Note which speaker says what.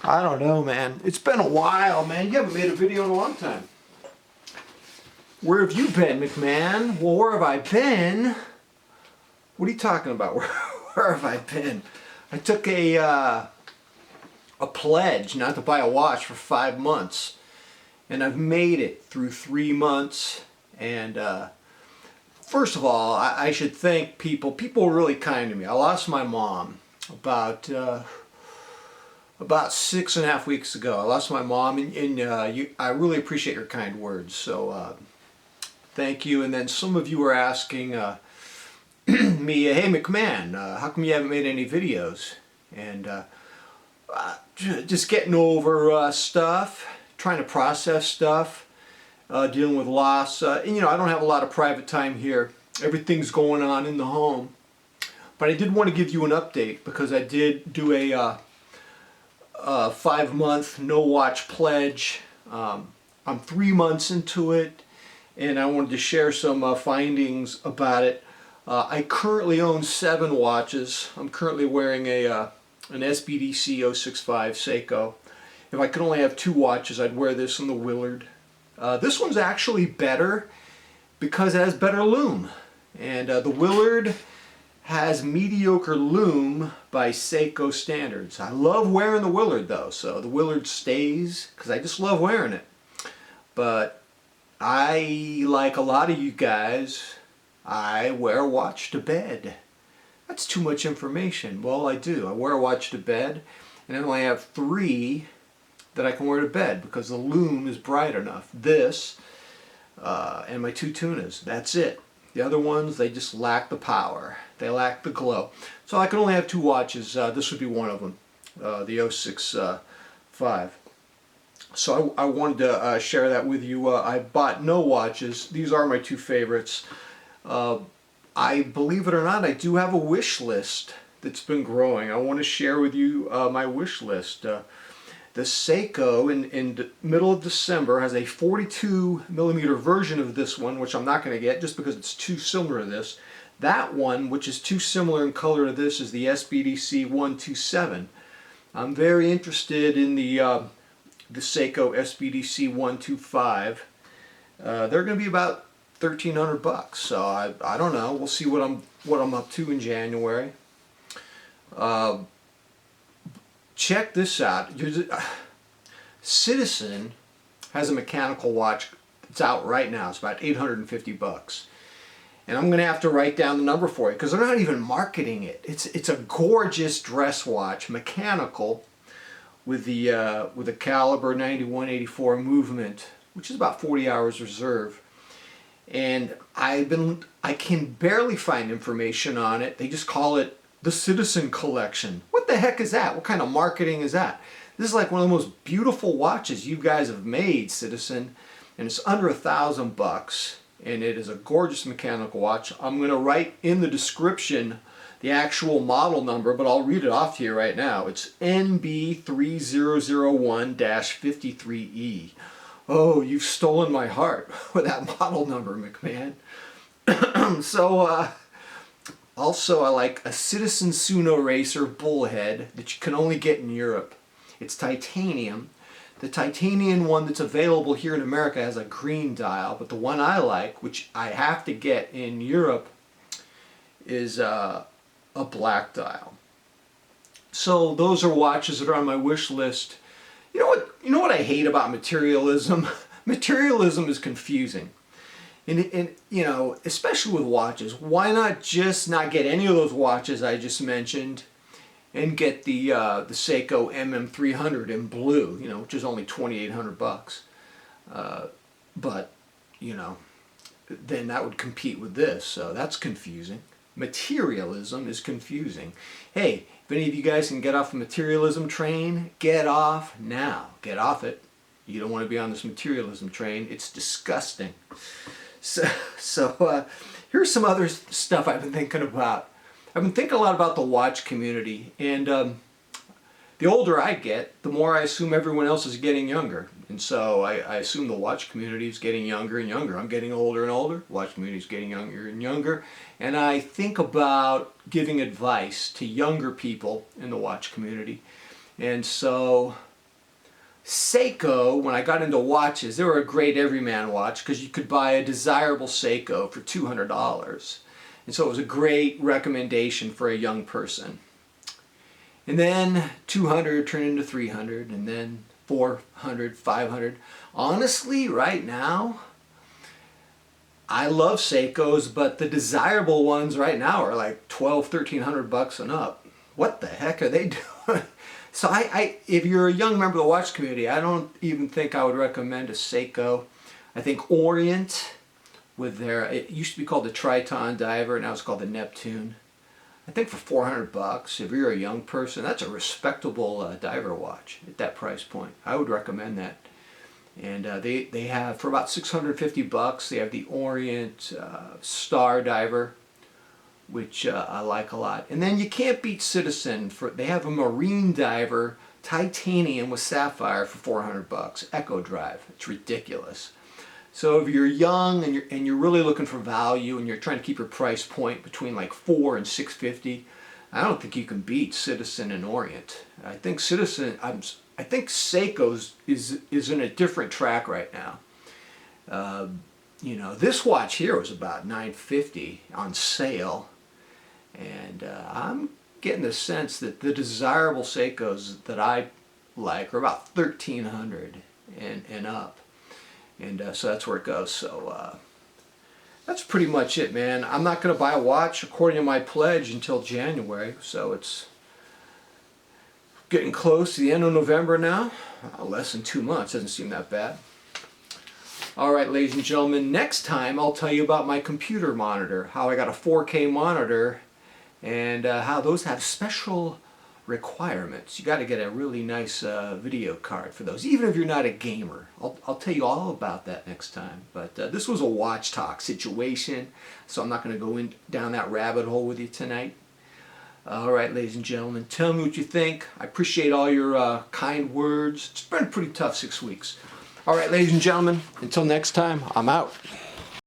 Speaker 1: I don't know, man. It's been a while, man. You haven't made a video in a long time. Where have you been, McMahon? Well, where have I been? What are you talking about? Where have I been? I took a pledge not to buy a watch for 5 months. And I've made it through 3 months. And first of all, I should thank people. People were really kind to me. I lost my mom about 6.5 weeks ago. I lost my mom, and I really appreciate your kind words. So thank you. And then some of you were asking me, hey McMahon, how come you haven't made any videos? And just getting over stuff, trying to process stuff, dealing with loss. And I don't have a lot of private time here. Everything's going on in the home. But I did want to give you an update because I did do a 5-month no watch pledge. I'm 3 months into it, and I wanted to share some findings about it. I currently own 7 watches. I'm currently wearing an SBDC125 Seiko. If I could only have 2 watches, I'd wear this and the Willard. This one's actually better because it has better lume, and the Willard has mediocre lume by Seiko standards. I love wearing the Willard though, so the Willard stays because I just love wearing it. But I, like a lot of you guys, I wear a watch to bed. That's too much information. Well, I do. I wear a watch to bed, and I only have 3 that I can wear to bed because the lume is bright enough. This and my 2 tunas. That's it. The other ones, they just lack the power. They lack the glow. So I can only have 2 watches. This would be one of them, the 065. So I wanted to share that with you. I bought no watches. These are my 2 favorites. I, believe it or not, I do have a wish list that's been growing. I want to share with you my wish list. The Seiko in the middle of December has a 42mm version of this one, which I'm not going to get just because it's too similar to this. That one, which is too similar in color to this, is the SBDC127. I'm very interested in the Seiko SBDC125. They're going to be about $1,300, so I don't know. We'll see what I'm up to in January. Check this out. Citizen has a mechanical watch that's out right now. It's about $850. And I'm going to have to write down the number for you because they're not even marketing it. It's a gorgeous dress watch, mechanical, with the caliber 9184 movement, which is about 40 hours reserve. And I can barely find information on it. They just call it the Citizen Collection. What the heck is that? What kind of marketing is that? This is like one of the most beautiful watches you guys have made, Citizen, and it's under $1,000, and it is a gorgeous mechanical watch. I'm going to write in the description the actual model number, but I'll read it off to you right now. It's NB3001-53E. Oh, you've stolen my heart with that model number, McMahon. So, also, I like a Citizen Tsuno Racer bullhead that you can only get in Europe. It's titanium. The titanium one that's available here in America has a green dial, but the one I like, which I have to get in Europe, is a black dial. So those are watches that are on my wish list. You know what I hate about materialism? Materialism is confusing. And especially with watches, why not just not get any of those watches I just mentioned and get the Seiko MM300 in blue, which is only $2,800. But, then that would compete with this, so that's confusing. Materialism is confusing. Hey, if any of you guys can get off the materialism train, get off now. Get off it. You don't want to be on this materialism train. It's disgusting. So here's some other stuff I've been thinking about. I've been thinking a lot about the watch community, and the older I get, the more I assume everyone else is getting younger. And so I assume the watch community is getting younger and younger. I'm getting older and older. The watch community is getting younger and younger. And I think about giving advice to younger people in the watch community. And so Seiko, when I got into watches, they were a great everyman watch because you could buy a desirable Seiko for $200. And so it was a great recommendation for a young person. And then 200 turned into 300, and then 400, 500. Honestly, right now, I love Seikos, but the desirable ones right now are like $1,200-1,300 and up. What the heck are they doing? So if you're a young member of the watch community, I don't even think I would recommend a Seiko. I think Orient with their, it used to be called the Triton Diver, now it's called the Neptune. I think for $400, if you're a young person, that's a respectable diver watch at that price point. I would recommend that. And they have, for about $650, they have the Orient Star Diver, which I like a lot. And then you can't beat Citizen. They have a Marine Diver, titanium with sapphire for $400. Echo Drive. It's ridiculous. So if you're young and you're really looking for value and you're trying to keep your price point between like $400 and $650, I don't think you can beat Citizen and Orient. I think I think Seiko's is in a different track right now. You know, this watch here was about $950 on sale, and I'm getting the sense that the desirable Seikos that I like are about $1,300 and up, and so that's where it goes. So that's pretty much it, man. I'm not going to buy a watch according to my pledge until January, so it's getting close to the end of November now. Less than 2 months, doesn't seem that bad. Alright, ladies and gentlemen, next time I'll tell you about my computer monitor, how I got a 4K monitor, and how those have special requirements. You got to get a really nice video card for those, even if you're not a gamer. I'll tell you all about that next time. But this was a watch talk situation, so I'm not going to go down that rabbit hole with you tonight. Alright, ladies and gentlemen, tell me what you think. I appreciate all your kind words. It's been a pretty tough 6 weeks. Alright, ladies and gentlemen, until next time, I'm out.